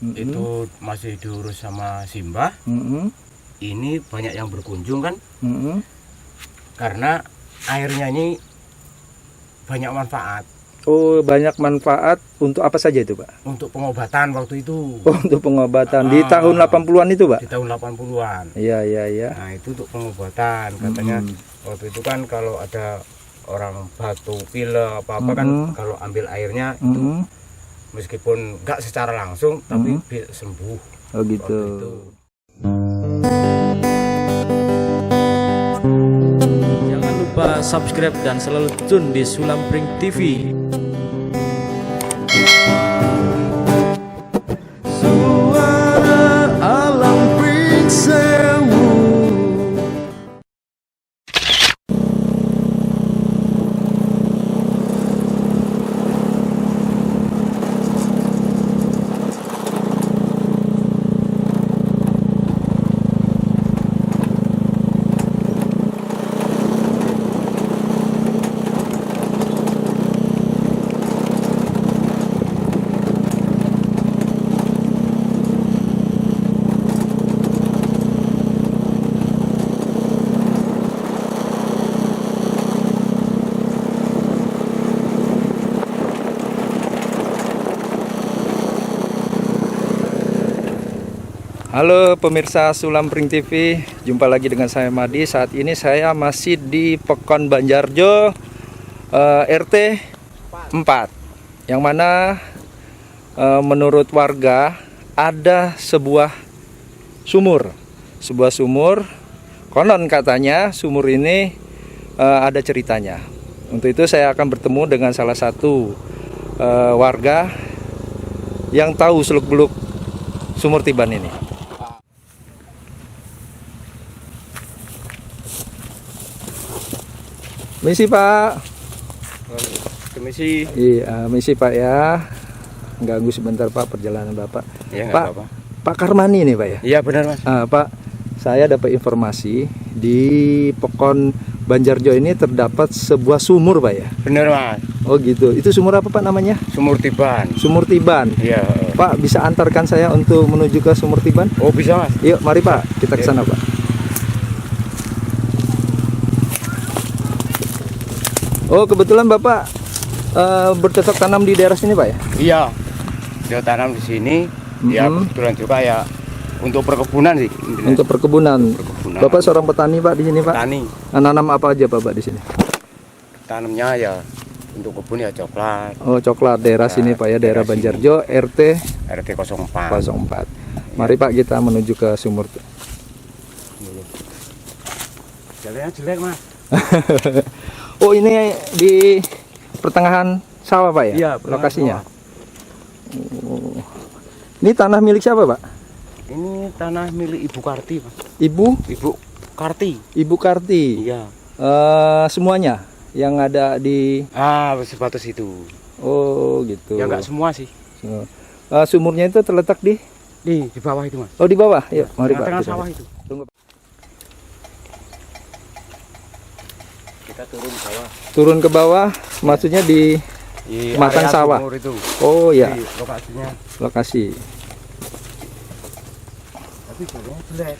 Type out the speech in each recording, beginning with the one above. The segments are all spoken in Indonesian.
itu masih diurus sama Simbah. Ini banyak yang berkunjung kan, karena airnya ini banyak manfaat. Oh, banyak manfaat untuk apa saja itu, Pak? Untuk pengobatan waktu itu. Oh, untuk pengobatan di tahun 80-an itu, Pak? Di tahun 80-an. Iya, iya, iya. Nah, itu untuk pengobatan. Katanya waktu itu kan kalau ada orang batuk, pilek, apa-apa kan kalau ambil airnya itu meskipun nggak secara langsung tapi sembuh. Oh, gitu. Jangan lupa subscribe dan selalu tune di Sulampring TV. Suara alam Pring Sewu. Halo pemirsa Sulampring TV, jumpa lagi dengan saya Madi. Saat ini saya masih di Pekon Banjarjo, RT 4, yang mana menurut warga ada sebuah sumur. Konon katanya sumur ini ada ceritanya. Untuk itu saya akan bertemu dengan salah satu warga yang tahu seluk-beluk sumur Tiban ini. Misi Pak. Permisi. Iya, misi Pak ya. Ganggu sebentar Pak perjalanan Bapak. Ya, Pak, apa-apa. Pak Karmani nih Pak ya. Iya benar Mas. Pak, saya dapat informasi di Pekon Banjarjo ini terdapat sebuah sumur Pak ya. Benar Mas. Oh gitu. Itu sumur apa Pak namanya? Sumur Tiban. Sumur Tiban. Iya. Pak, bisa antarkan saya untuk menuju ke sumur Tiban? Oh bisa Mas. Yuk, mari Pak, kita ke sana Pak. Oh, kebetulan Bapak bercocok tanam di daerah sini Pak ya? Iya. Dia tanam di sini. Ya kebetulan juga ya untuk perkebunan sih. Untuk perkebunan. Bapak seorang petani Pak di sini Pak? Petani. Nanam apa aja Bapak di sini? Tanamnya ya untuk kebun ya coklat. Oh, coklat daerah sini Pak ya, daerah Banjarjo RT RT 04. 04. Mari Pak kita menuju ke sumur. Jalannya jelek Mas. Oh, ini di pertengahan sawah Pak ya? Iya, lokasinya. Oh. Ini tanah milik siapa Pak? Ini tanah milik Ibu Karti Mas. Ibu Karti. Ibu Karti. Iya. Semuanya yang ada di Sebatas itu. Oh gitu. Ya enggak semua sih. Sumurnya itu terletak di bawah itu Mas. Oh, di bawah. Yuk, mari Pak. Tengah Kita sawah lihat. itu. Tunggu. Kita turun ke bawah. Turun ke bawah, maksudnya di matang area sawah. sumur itu. Oh ya, Di lokasinya. lokasi. Tapi jalannya jelek.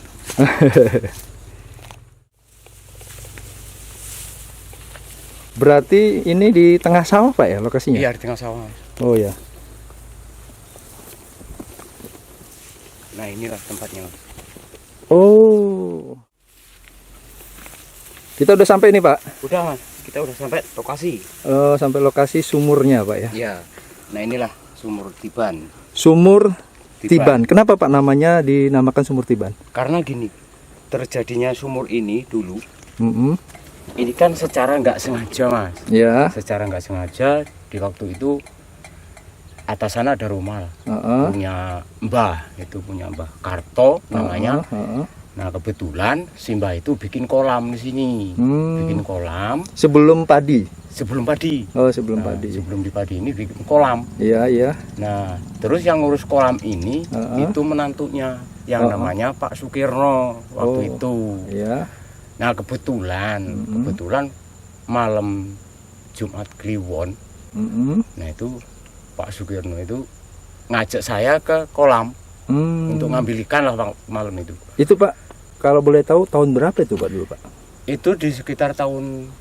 Berarti ini di tengah sawah Pak ya lokasinya? Iya, di tengah sawah. Oh ya. Nah, inilah tempatnya Mas. Oh. Kita udah sampai nih Pak? Udah Mas, kita udah sampai lokasi. Sampai lokasi sumurnya Pak ya? Iya. Nah, inilah sumur Tiban. Sumur Tiban. Kenapa Pak namanya dinamakan sumur Tiban? Karena gini, terjadinya sumur ini dulu, Mm-mm. ini kan secara nggak sengaja Mas. Ya. Secara nggak sengaja di waktu itu atas sana ada rumah punya Mbah Karto namanya. Nah kebetulan si Mbah itu bikin kolam di sini, bikin kolam Sebelum padi. Oh sebelum padi. Sebelum di padi ini bikin kolam. Iya iya. Nah terus yang ngurus kolam ini itu menantunya yang namanya Pak Sukirno waktu itu. Iya. Nah kebetulan malam Jumat Kliwon, nah itu Pak Sukirno itu ngajak saya ke kolam untuk ngambil ikan lah malam itu. Itu Pak, kalau boleh tahu tahun berapa itu Pak dulu Pak? Itu di sekitar tahun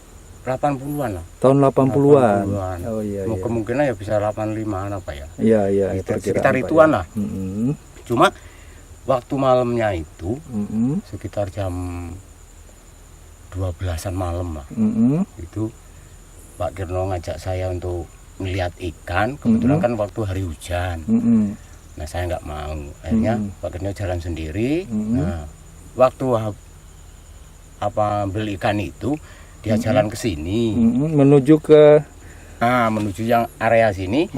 80-an lah. Tahun 80-an. Oh iya. Kemungkinan ya bisa 85-an apa ya. Iya, sekitar ituan lah. Cuma waktu malamnya itu sekitar jam 12-an malam lah. Itu Pak Kirno ngajak saya untuk melihat ikan. Kebetulan kan waktu hari hujan. Nah saya nggak mau. Akhirnya Pak Kirno jalan sendiri. Nah waktu beli ikan itu dia jalan ke sini. Menuju ke menuju yang area sini.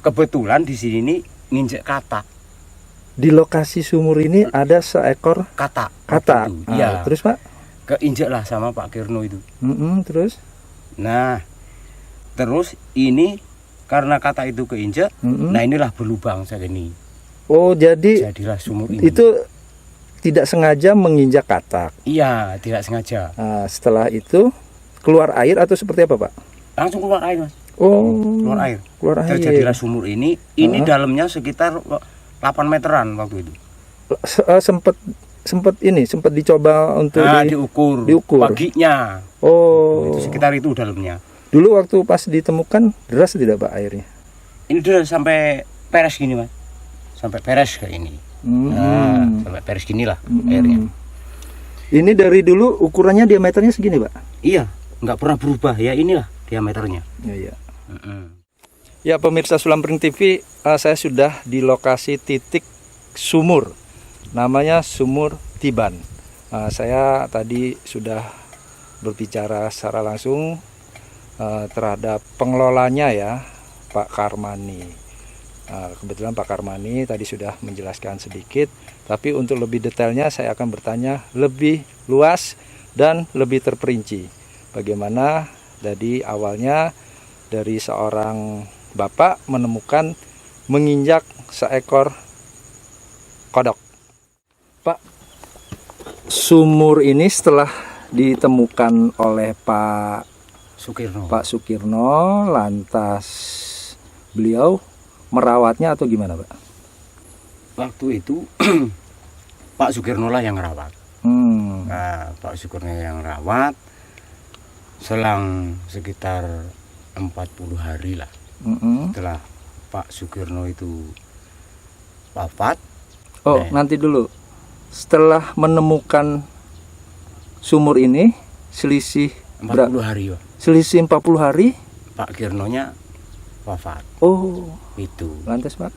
Kebetulan di sini nginjek katak. Di lokasi sumur ini ada seekor katak. Iya. Terus Pak? Keinjek lah sama Pak Kirno itu. Terus? Nah, terus ini karena katak itu keinjek, nah inilah berlubang segini. Oh, jadilah sumur ini. Itu tidak sengaja menginjak katak. Iya, tidak sengaja. Nah, setelah itu keluar air atau seperti apa Pak? Langsung keluar air Mas. Oh, keluar air. air. Terjadilah sumur ini. Ini dalamnya sekitar 8 meteran waktu itu. Sempat dicoba untuk diukur paginya. Oh, itu sekitar itu dalamnya. Dulu waktu pas ditemukan deras tidak Pak airnya? Ini udah sampai peres gini Mas. Sampai peres kayak ini. Nah, sampai peres gini lah airnya. Ini dari dulu ukurannya diameternya segini Pak? Iya, nggak pernah berubah ya, inilah diameternya. Iya. Ya pemirsa Sulampring TV, saya sudah di lokasi titik sumur. Namanya Sumur Tiban. Saya tadi sudah berbicara secara langsung terhadap pengelolanya ya, Pak Karmani. Kebetulan Pak Karmani tadi sudah menjelaskan sedikit, tapi untuk lebih detailnya saya akan bertanya lebih luas dan lebih terperinci. Bagaimana dari awalnya dari seorang bapak menemukan menginjak seekor kodok. Pak, sumur ini setelah ditemukan oleh Pak Sukirno, lantas beliau merawatnya atau gimana Pak? Waktu itu Pak Sukirno lah yang rawat. Nah, Pak Sukirno yang rawat selang sekitar 40 hari lah. Setelah Pak Sukirno itu wafat. Oh, nanti dulu. Setelah menemukan sumur ini selisih 40 hari ya. Selisih 40 hari Pak Kirnonya wafat. Oh, itu. Lantas Pak?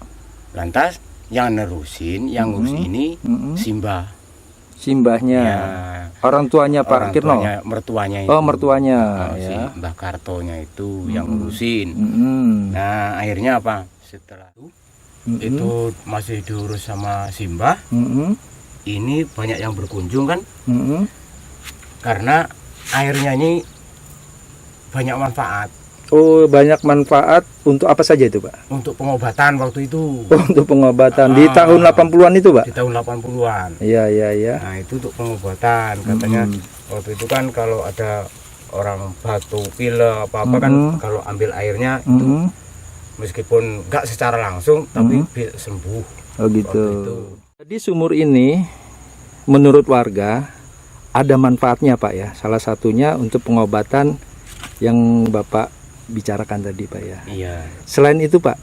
Lantas yang nerusin, yang ngurus ini Simbahnya. Ya. Orang tuanya Pak Kirno. Mertuanya itu. Oh, mertuanya si ya. Mbah Kartonya itu yang ngurusin. Nah, akhirnya apa? Setelah itu masih diurus sama Simbah. Ini banyak yang berkunjung kan? Karena airnya ini banyak manfaat. Oh, banyak manfaat untuk apa saja itu Pak? Untuk pengobatan waktu itu. Oh, untuk pengobatan di tahun 80-an itu Pak? Di tahun 80-an. Iya. Nah itu untuk pengobatan katanya. Waktu itu kan kalau ada orang batuk, pilek, apa-apa kan kalau ambil airnya itu meskipun nggak secara langsung tapi sembuh. Oh gitu. Jadi sumur ini menurut warga ada manfaatnya Pak ya. Salah satunya untuk pengobatan yang Bapak bicarakan tadi Pak ya. Iya. Selain itu Pak,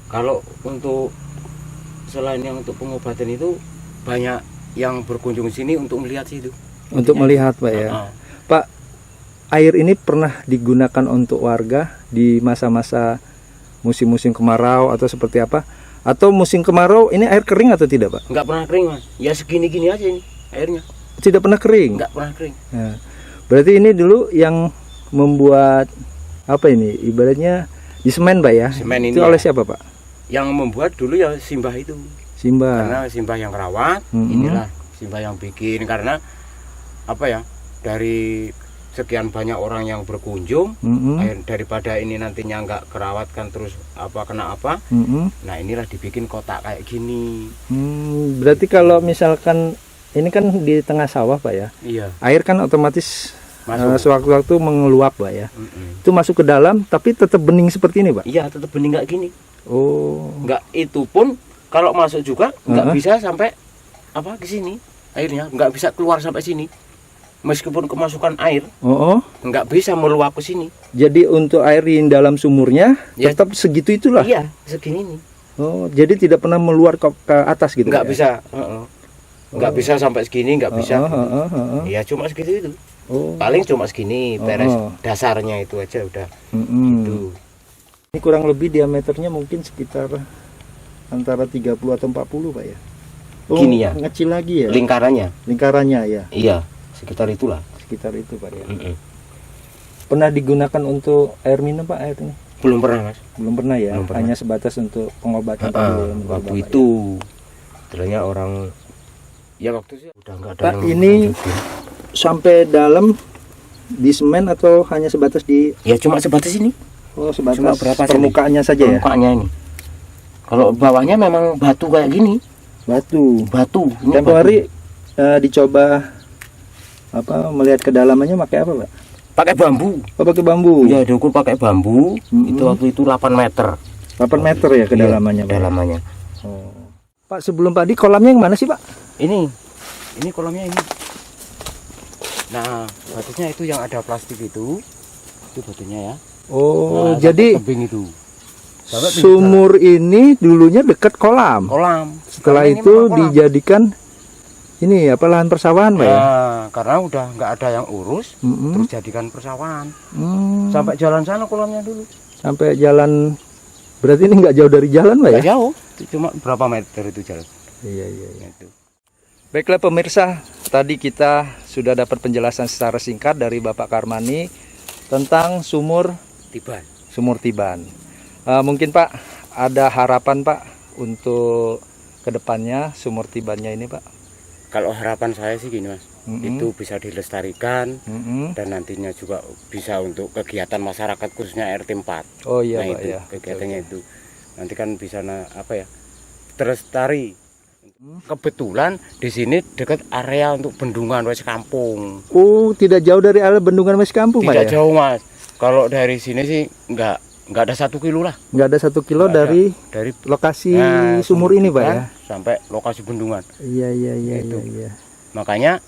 kalau untuk selain yang untuk pengobatan itu banyak yang berkunjung sini untuk melihat situ. Untuk melihat Pak ya. Pak, air ini pernah digunakan untuk warga di masa-masa musim-musim kemarau atau seperti apa? Atau musim kemarau ini air kering atau tidak Pak? Nggak pernah kering Mas. Ya segini-gini aja ini airnya. Tidak pernah kering? Nggak pernah kering. Ya. Berarti ini dulu yang membuat apa ini? Ibaratnya di semen Pak ya? Semen ini itu oleh siapa Pak? Yang membuat dulu ya Simbah itu. Simbah. Karena Simbah yang rawat, inilah Simbah yang bikin. Karena apa ya? Dari sekian banyak orang yang berkunjung, daripada ini nantinya nggak kerawat kan terus apa kena apa. Nah inilah dibikin kotak kayak gini. Berarti kalau misalkan ini kan di tengah sawah Pak ya? Iya. Air kan otomatis sewaktu-waktu mengeluap Pak ya. Itu masuk ke dalam tapi tetap bening seperti ini Pak? Iya tetap bening nggak gini. Oh. Nggak, itu pun kalau masuk juga nggak Uh-huh. bisa sampai ke sini airnya, nggak bisa keluar sampai sini. Meskipun kemasukan air Oh. nggak bisa meluap ke sini. Jadi untuk air di dalam sumurnya Ya. tetap segitu itulah. Iya, segini nih. Oh, jadi tidak pernah meluar ke atas gitu. Nggak ya? bisa, nggak bisa sampai segini, nggak bisa. Heeh. Iya, cuma segitu itu. Oh. Paling cuma segini, beres Oh. dasarnya itu aja udah. Mm-mm. Gitu. Ini kurang lebih diameternya mungkin sekitar antara 30 atau 40 Pak ya. Oh, Gini ya? Ngecil lagi ya. Lingkarannya, Lingkarannya ya, iya, sekitar itulah. sekitar itu Pak ya. Mm-mm. Pernah digunakan untuk air minum Pak air ini? Belum pernah, Mas. Belum pernah ya. Belum pernah. Hanya sebatas untuk pengobatan tadi ya, menurut Waktu Bapak itu, setelahnya orang, ya waktu itu udah nggak ada. Pak, yang ini lanjutin. ya. Sampai dalam di semen atau hanya sebatas di Ya cuma sebatas ini. oh sebatas Cuma berapa senti? permukaannya saja ya. Permukaannya ini. Kalau bawahnya memang batu kayak gini, Batu. batu. Ini Tempo batu. hari dicoba melihat kedalamannya pakai apa Pak? Pakai bambu. Oh, pakai bambu. Ya diukur pakai bambu. Mm-mm. Itu waktu itu 8 meter. 8 meter ya kedalamannya Pak. Kedalamannya. Oh. Pak, sebelum tadi kolamnya yang mana sih Pak? Ini kolamnya ini. Nah, batunya itu yang ada plastik itu batunya ya. Oh, Nah, jadi sampai tebing itu. Sampai pinggir sumur ini dulunya dekat kolam. kolam. Setelah Sekarang ini itu memang kolam. dijadikan ini lahan persawahan Pak ya. Nah, karena udah nggak ada yang urus, Mm-mm. terus jadikan persawahan. Hmm. Sampai jalan sana kolamnya dulu. Sampai jalan, berarti ini nggak jauh dari jalan Pak ya? Nggak jauh, cuma berapa meter itu jalan. Iya. Itu. Baiklah pemirsa, tadi kita sudah dapat penjelasan secara singkat dari Bapak Karmani tentang sumur Tiban. Mungkin Pak ada harapan Pak untuk kedepannya sumur Tibannya ini Pak? Kalau harapan saya sih gini Mas, itu bisa dilestarikan Mm-mm. dan nantinya juga bisa untuk kegiatan masyarakat khususnya RT 4. Oh iya Nah Pak itu ya. kegiatannya itu nanti kan bisa terlestari. Kebetulan di sini dekat area untuk bendungan Wes Kampung. Oh, tidak jauh dari area bendungan Mas Kampung Pak Tidak ya? jauh Mas. Kalau dari sini sih nggak ada 1 kilo lah. Nggak ada 1 kilo Nggak ada. dari Dari lokasi Nah, sumur ini Pak ya? Tiban sampai lokasi bendungan. Iya. Itu. Iya. Makanya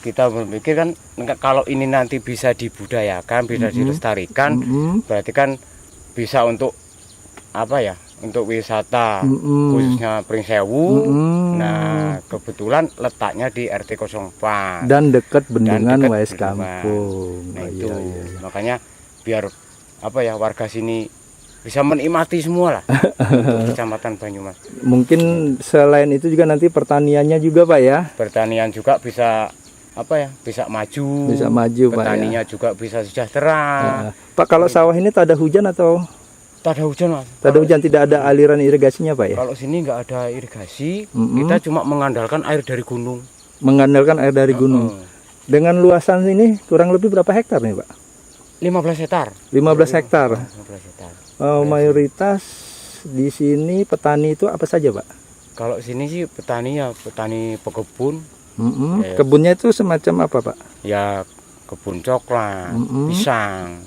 kita berpikir kan kalau ini nanti bisa dibudayakan, bisa dilestarikan, Mm-mm. berarti kan bisa untuk untuk wisata Mm-mm. khususnya Pringsewu. Mm-mm. Nah, kebetulan letaknya di RT 04 Dan dekat bendungan dekat Wes bendungan. Kampung. Nah, Oh, itu iya. makanya biar warga sini bisa menikmati semua lah untuk Kecamatan Banyumas. Mungkin selain itu juga nanti pertaniannya juga Pak ya? Pertanian juga bisa bisa maju. Bisa maju Pak ya? Petaninya juga bisa sejahtera. Nah, Pak, kalau sawah ini tak ada hujan atau Tak ada hujan Mas. tak ada hujan, tidak ada aliran irigasinya Pak ya? Kalau sini nggak ada irigasi, Mm-mm. kita cuma mengandalkan air dari gunung. Mengandalkan air dari gunung. Dengan luasan ini kurang lebih berapa hektar nih Pak? 15 hektar. 15 hektar. 15 hektar. Mayoritas di sini petani itu apa saja Pak? Kalau sini sih petani pekebun, Mm-mm. Yes. Kebunnya itu semacam apa Pak? ya kebun coklat, Mm-mm. pisang,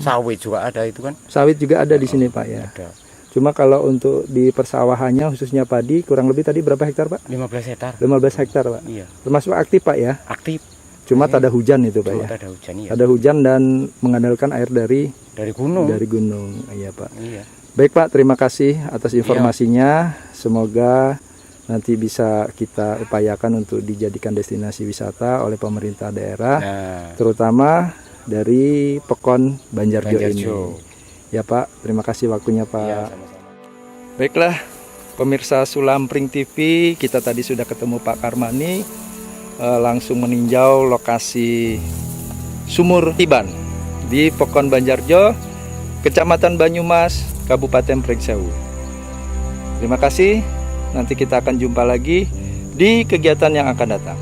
sawit juga ada itu kan. Sawit juga ada di sini Pak ya. Ada Cuma kalau untuk di persawahannya khususnya padi kurang lebih tadi berapa hektar Pak? 15 hektar. 15 hektar Pak. Iya, Termasuk aktif Pak ya. aktif. Cuma tak ada hujan itu Pak Cuma ya. tak ada hujan ya. Ada hujan dan mengandalkan air dari Gunung. gunung. Iya Pak. Iya. Baik Pak, terima kasih atas informasinya. Semoga nanti bisa kita upayakan untuk dijadikan destinasi wisata oleh pemerintah daerah, Nah, terutama dari Pekon Banjarjo ini. Banjarjo. Ya Pak, terima kasih waktunya Pak. Iya, sama-sama. Baiklah, pemirsa Sulampring TV, kita tadi sudah ketemu Pak Karmani, langsung meninjau lokasi sumur Tiban di Pekon Banjarjo, Kecamatan Banyumas, Kabupaten Pringsewu. Terima kasih, nanti kita akan jumpa lagi di kegiatan yang akan datang.